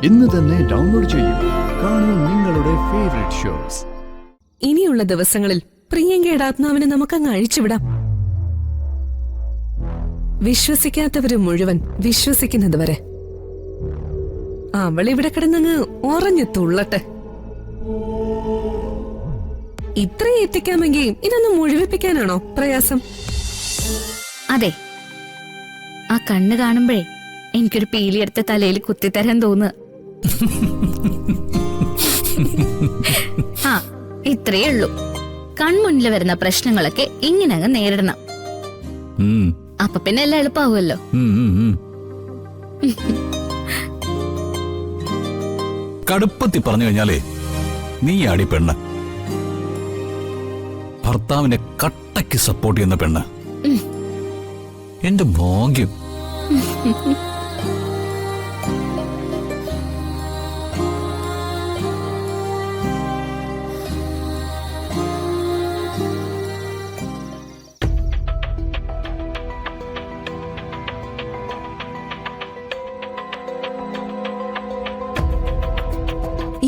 ഇന്ന് തന്നെ ഡൗൺലോഡ് ചെയ്യൂ. കാണൂ നിങ്ങളുടെ ഫേവറേറ്റ് ഷോസ്. ഇനിയുള്ള ദിവസങ്ങളിൽ പ്രിയങ്കയുടെ ആത്മാവിനെ നമുക്കങ്ങ് അഴിച്ചുവിടാം. വിശ്വസിക്കാത്തവര് മുഴുവൻ വിശ്വസിക്കുന്നത് വരെ അവൾ ഇവിടെ കിടന്നങ്ങ് ഉറഞ്ഞു തുള്ളട്ടെ. ഇത്രയും എത്തിക്കാമെങ്കിൽ ഇതൊന്ന് മുഴുവിപ്പിക്കാനാണോ പ്രയാസം? അതെ, ആ കണ്ണ് കാണുമ്പോഴേ എനിക്കൊരു പീലിയെടുത്ത തലയിൽ കുത്തിത്തരാൻ തോന്നുക. ആ, ഇത്രയേ ഉള്ളൂ. കൺമുന്നിൽ വരുന്ന പ്രശ്നങ്ങളൊക്കെ ഇങ്ങനെ നേരിടണം. അപ്പൊ പിന്നെ എല്ലാം എളുപ്പമാവുമല്ലോ. കടുപ്പത്തി പറഞ്ഞു കഴിഞ്ഞാലേ നീ ആടി പെണ്ണ്, ഭർത്താവിനെ കട്ടയ്ക്ക് സപ്പോർട്ട് ചെയ്യുന്ന പെണ്ണ്. എന്റെ ഭാഗ്യം.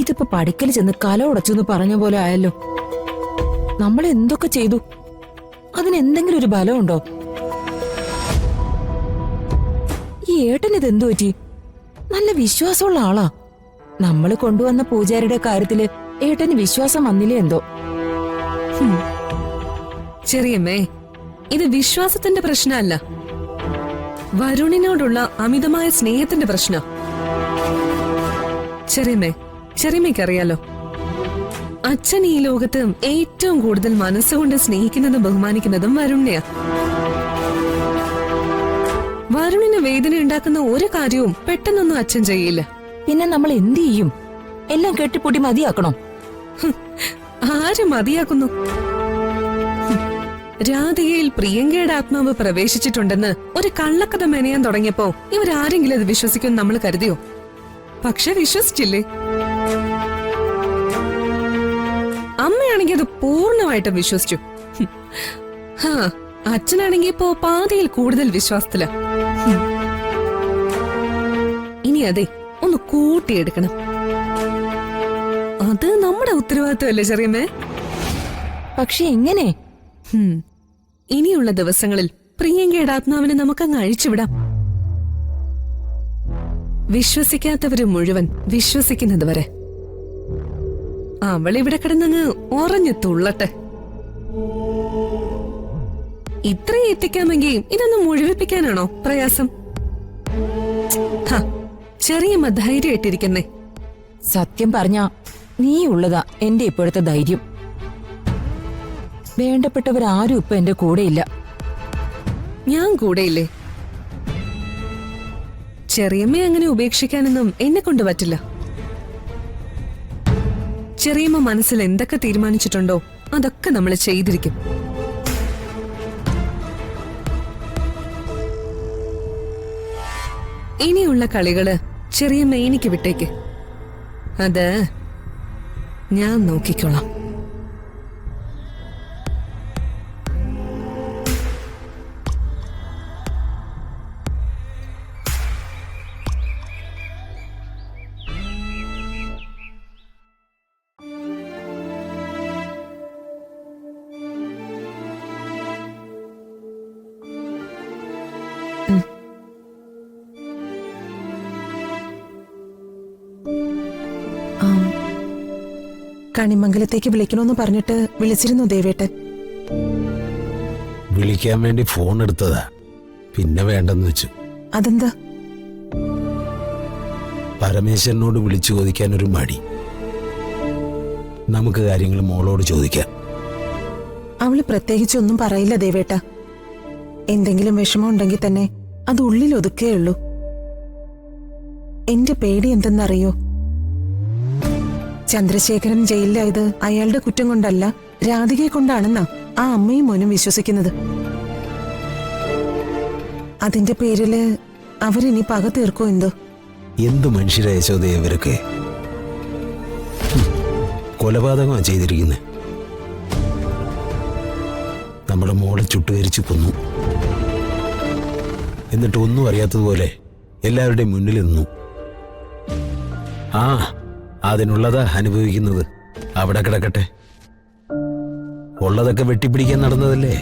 ഇതിപ്പോ പഠിക്കൽ ചെന്ന് കല ഉടച്ചു പറഞ്ഞ പോലെ ആയല്ലോ. നമ്മൾ എന്തൊക്കെ ചെയ്തു, അതിനെന്തെങ്കിലും ഒരു ബലമുണ്ടോ? ഈ ഏട്ടന് ഇതെന്തു പറ്റി? നല്ല വിശ്വാസമുള്ള ആളാ. നമ്മള് കൊണ്ടുവന്ന പൂജാരിയുടെ കാര്യത്തില് ഏട്ടന് വിശ്വാസം വന്നില്ലേ എന്തോ. ചെറിയമ്മേ, ഇത് വിശ്വാസത്തിന്റെ പ്രശ്നമല്ല, വരുണിനോടുള്ള അമിതമായ സ്നേഹത്തിന്റെ പ്രശ്നം. ചെറിയമ്മയ്ക്കറിയാലോ, അച്ഛൻ ഈ ലോകത്ത് ഏറ്റവും കൂടുതൽ മനസ്സുകൊണ്ട് സ്നേഹിക്കുന്നതും ബഹുമാനിക്കുന്നതും വരുണിനെയാ. വരുണിന് വേദന ഉണ്ടാക്കുന്ന ഒരു കാര്യവും പെട്ടെന്നൊന്നും അച്ഛൻ ചെയ്യില്ല. പിന്നെ നമ്മൾ എന്ത് ചെയ്യും? എല്ലാം കെട്ടിപ്പൊട്ടി മതിയാക്കണോ? ആര് മതിയാക്കുന്നു? രാധികയിൽ പ്രിയങ്കയുടെ ആത്മാവ് പ്രവേശിച്ചിട്ടുണ്ടെന്ന് ഒരു കള്ളക്കഥ മെനയാൻ തുടങ്ങിയപ്പോ ഇവരാരെങ്കിലും അത് വിശ്വസിക്കും നമ്മൾ കരുതിയോ? പക്ഷെ വിശ്വസിച്ചില്ലേ? അമ്മയാണെങ്കിൽ അത് പൂർണ്ണമായിട്ടും വിശ്വസിച്ചു. അച്ഛനാണെങ്കിൽ ഇപ്പോ പാതിയിൽ കൂടുതൽ വിശ്വാസത്തില. ഇനി അതെ, ഒന്ന് കൂട്ടിയെടുക്കണം. അത് നമ്മുടെ ഉത്തരവാദിത്വമല്ലേ ചെറിയമ്മേ? പക്ഷെ എങ്ങനെ? ഇനിയുള്ള ദിവസങ്ങളിൽ പ്രിയങ്കയുടെ ആത്മാവിനെ നമുക്കങ്ങ് അഴിച്ചുവിടാം. വിശ്വസിക്കാത്തവര് മുഴുവൻ വിശ്വസിക്കുന്നത് വരെ അവൾ ഇവിടെ കിടന്നങ്ങ് ഉറഞ്ഞു തുള്ളട്ടെ. ഇത്രയും എത്തിക്കാമെങ്കിൽ ഇതൊന്ന് മുഴുവിപ്പിക്കാനാണോ പ്രയാസം? ചെറിയമ്മ ധൈര്യമായിട്ടിരിക്കുന്നേ. സത്യം പറഞ്ഞ നീ ഉള്ളതാ എന്റെ ഇപ്പോഴത്തെ ധൈര്യം. വേണ്ടപ്പെട്ടവരാരും ഇപ്പൊ എന്റെ കൂടെയില്ല. ഞാൻ കൂടെയില്ലേ? ചെറിയമ്മയെ അങ്ങനെ ഉപേക്ഷിക്കാനൊന്നും എന്നെ കൊണ്ട് പറ്റില്ല. ചെറിയമ്മ മനസ്സിൽ എന്തൊക്കെ തീരുമാനിച്ചിട്ടുണ്ടോ അതൊക്കെ നമ്മൾ ചെയ്തിരിക്കും. ഇനിയുള്ള കളികള് ചെറിയമ്മ എനിക്ക് വിട്ടേക്ക്. അത് ഞാൻ നോക്കിക്കോളാം. കണിമംഗലത്തേക്ക് വിളിക്കണമെന്ന് പറഞ്ഞിട്ട് വിളിച്ചിരുന്നു ദേവേട്ടൻ. വിളിക്കാൻ വേണ്ടി ഫോൺ എടുത്തതാ, പിന്നെ വേണ്ടെന്ന് വെച്ചു. അതെന്താ? പരമേശ്വരനോട് വിളിച്ചു ചോദിക്കാൻ ഒരു മടി. നമുക്ക് കാര്യങ്ങൾ മോളോട് ചോദിക്കാം. അവള് പ്രത്യേകിച്ചൊന്നും പറയില്ല ദേവേട്ട. എന്തെങ്കിലും വിഷമം ഉണ്ടെങ്കിൽ തന്നെ അത് ഉള്ളിൽ ഒതുക്കേയുള്ളൂ. എന്റെ പേടി എന്തെന്നറിയോ? ചന്ദ്രശേഖരൻ ജയിലിലായത് അയാളുടെ കുറ്റം കൊണ്ടല്ല, രാധികയെ കൊണ്ടാണെന്നാ ആ അമ്മയും മോനും വിശ്വസിക്കുന്നത്. അതിന്റെ പേരില് അവരിനി പക തീർക്കോ എന്തോ. എന്ത് മനുഷ്യരായ യശോദേ ഇവരൊക്കെ. കൊലപാതകമാണ് ചെയ്തിരിക്കുന്നത്. നമ്മുടെ മോളെ ചുട്ടുകരിച്ചു കൊന്നു. എന്നിട്ട് ഒന്നും അറിയാത്തതുപോലെ എല്ലാവരുടെയും മുന്നിൽ നിന്നു. ആ അതിനുള്ളതാ അനുഭവിക്കുന്നത്. അവിടെ കിടക്കട്ടെ. ഉള്ളതൊക്കെ വെട്ടിപ്പിടിക്കാൻ നടന്നതല്ലേ.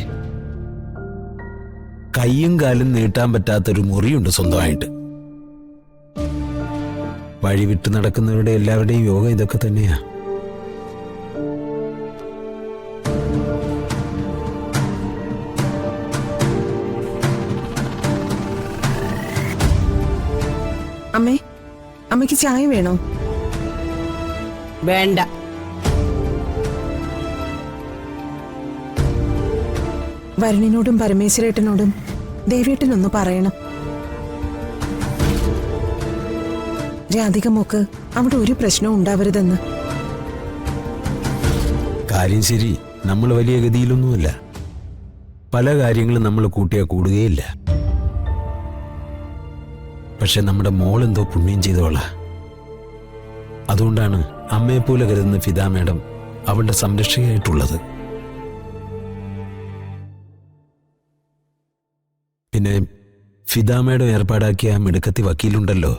കൈയും കാലും നീട്ടാൻ പറ്റാത്തൊരു മുറിയുണ്ട് സ്വന്തമായിട്ട്. വഴി വിട്ടു നടക്കുന്നവരുടെ എല്ലാവരുടെയും യോഗം ഇതൊക്കെ തന്നെയാ. അമ്മേ, അമ്മയ്ക്ക് ചായ വേണോ? വേണ്ട. വരുണിനോടും പരമേശ്വരേട്ടനോടും ദേവേട്ടനൊന്ന് പറയണം. രാധിക മോക്ക് അവിടെ ഒരു പ്രശ്നവും ഉണ്ടാവരുതെന്ന്. കാര്യം ശരി, നമ്മൾ വലിയ ഗതിയിലൊന്നുമല്ല. പല കാര്യങ്ങളും നമ്മൾ കൂട്ടിയാ കൂടുകയില്ല. പക്ഷെ നമ്മുടെ മോളെന്തോ പുണ്യം ചെയ്തോളാ. അതുകൊണ്ടാണ് അമ്മയെപ്പോലെ കരുതുന്ന ഫിദ മേഡം അവളുടെ സംരക്ഷകയായിട്ടുള്ളത്. പിന്നെ ഫിദ മേഡം ഏർപ്പാടാക്കിയ മിടുക്കത്തി വക്കീലുണ്ടല്ലോ,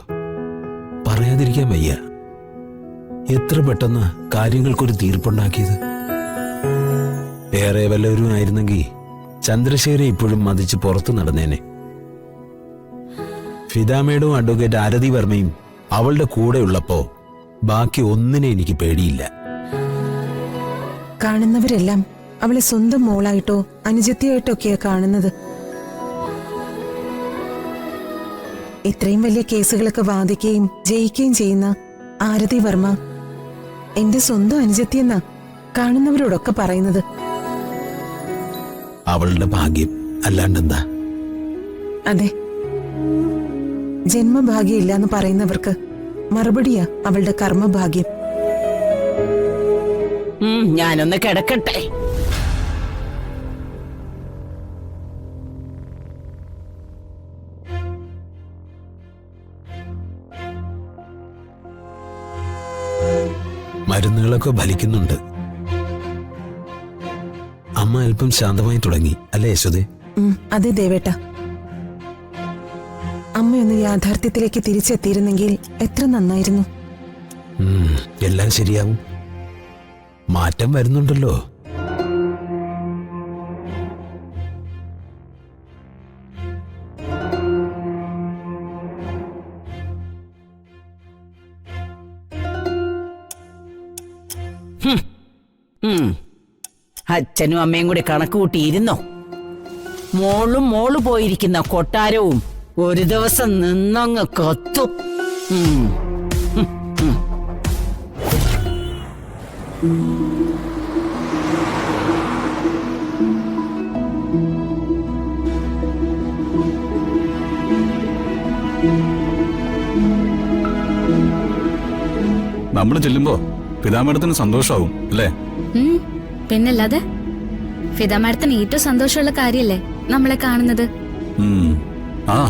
പറയാതിരിക്കാൻ വയ്യ. എത്ര പെട്ടെന്ന് കാര്യങ്ങൾക്കൊരു തീർപ്പുണ്ടാക്കിയത്. വേറെ വല്ലവരും ആയിരുന്നെങ്കിൽ ചന്ദ്രശേഖരെ ഇപ്പോഴും മതിച്ച് പുറത്തു നടന്നേനെ. ഫിദ മേഡവും അഡ്വക്കേറ്റ് ആരതി വർമ്മയും അവളുടെ കൂടെ ഉള്ളപ്പോ ബാക്കി ഒന്നിനെ എനിക്ക് പേടിയില്ല. കാണുന്നവരെല്ലാം അവളെ സ്വന്തം മോളായിട്ടോ അനുജത്തിയായിട്ടോ ഒക്കെയാ കാണുന്നത്. ഇത്രയും വലിയ കേസുകളൊക്കെ വാദിക്കുകയും ജയിക്കുകയും ചെയ്യുന്ന ആരതി വർമ്മ എന്റെ സ്വന്തം അനുജത്തിയെന്നാ കാണുന്നവരോടൊക്കെ പറയുന്നത്. അവളുടെ ഭാഗ്യം അല്ലാണ്ടെന്താ? അതെ, ജന്മഭാഗ്യം ഇല്ലാന്ന് പറയുന്നവർക്ക് മറുപടിയാ അവളുടെ കർമ്മഭാഗ്യം. ഞാനൊന്ന് കിടക്കട്ടെ. മരുന്നുകളൊക്കെ ഫലിക്കുന്നുണ്ട്. അമ്മ അല്പം ശാന്തമായി തുടങ്ങി അല്ലേ യശോദേ? അതെ ദേവേട്ട. അമ്മയൊന്ന് യാഥാർത്ഥ്യത്തിലേക്ക് തിരിച്ചെത്തിയിരുന്നെങ്കിൽ എത്ര നന്നായിരുന്നു. എല്ലാം ശരിയാവും. മാറ്റം വരുന്നുണ്ടല്ലോ. അച്ഛനും അമ്മയും കൂടി കണക്ക് കൂട്ടിയിരുന്നോ? മോള് പോയിരിക്കുന്ന കൊട്ടാരവും ഒരു ദിവസം നിന്നങ്ങ് കത്തും. നമ്മൾ ചെല്ലുമ്പോ പിതാമേടത്തിന് സന്തോഷാവും അല്ലേ? പിന്നല്ലാതെ ഫിദ മാഡത്തിന് ഏറ്റവും സന്തോഷമുള്ള കാര്യല്ലേ നമ്മളെ കാണുന്നത്. ആ